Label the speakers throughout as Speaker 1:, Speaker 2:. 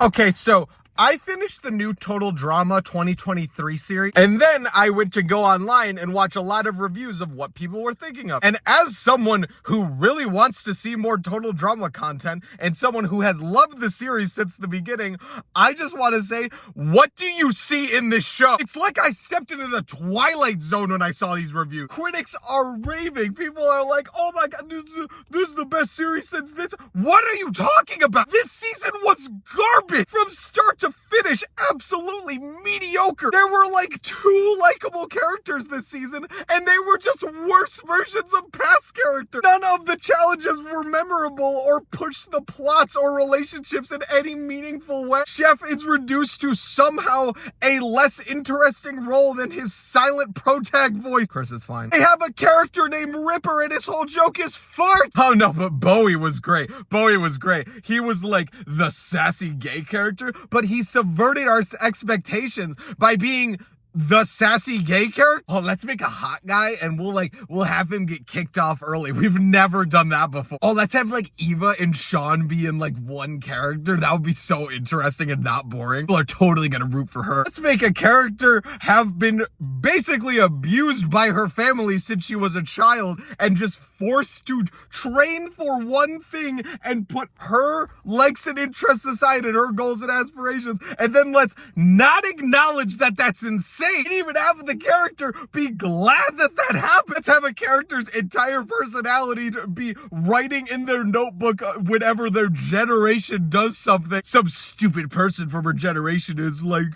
Speaker 1: Okay, so I finished the new Total Drama 2023 series, and then I went to go online and watch a lot of reviews of what people were thinking of. And as someone who really wants to see more Total Drama content, and someone who has loved the series since the beginning, I just want to say, what do you see in this show? It's like I stepped into the Twilight Zone when I saw these reviews. Critics are raving. People are like, oh my god, this is the best series since this. What are you talking about? This season was garbage from start to finish, absolutely mediocre. There were like 2 likable characters this season, and they were just worse versions of past characters. None of the challenges were memorable or pushed the plots or relationships in any meaningful way. Chef is reduced to somehow a less interesting role than his silent protag voice. Chris is fine. They have a character named Ripper, and his whole joke is fart. Oh no, but Bowie was great. Bowie was great. He was like the sassy gay character, but he subverted our expectations by being the sassy gay character. Oh, let's make a hot guy and we'll have him get kicked off early. We've never done that before. Oh, let's have like Eva and Sean be in like one character. That would be so interesting and not boring. People are totally gonna root for her. Let's make a character have been basically abused by her family since she was a child and just forced to train for one thing and put her likes and interests aside and her goals and aspirations. And then let's not acknowledge that that's insane. And even have the character be glad that that happened. Let's have a character's entire personality to be writing in their notebook whenever their generation does something. Some stupid person from her generation is like,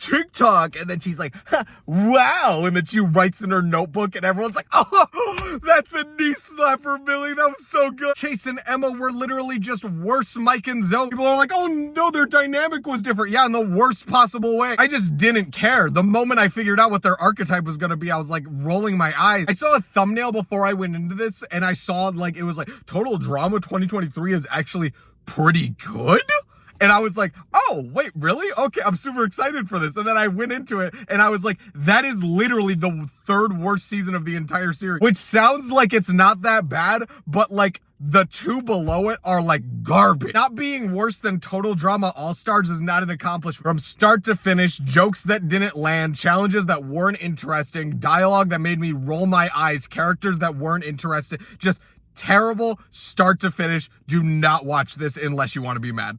Speaker 1: TikTok. And then she's like, wow. And then she writes in her notebook and everyone's like, oh, that's a knee slapper, Billy. That was so good. Chase and Emma were literally just worse Mike and Zoe. People are like, oh no, their dynamic was different. Yeah, in the worst possible way. I just didn't care. The moment I figured out what their archetype was going to be, I was like rolling my eyes. I saw a thumbnail before I went into this and I saw like, it was like Total Drama 2023 is actually pretty good. And I was like, oh, wait, really? Okay, I'm super excited for this. And then I went into it and I was like, that is literally the 3rd worst season of the entire series, which sounds like it's not that bad, but like the 2 below it are like garbage. Not being worse than Total Drama All-Stars is not an accomplishment. From start to finish, jokes that didn't land, challenges that weren't interesting, dialogue that made me roll my eyes, characters that weren't interesting, just terrible start to finish. Do not watch this unless you want to be mad.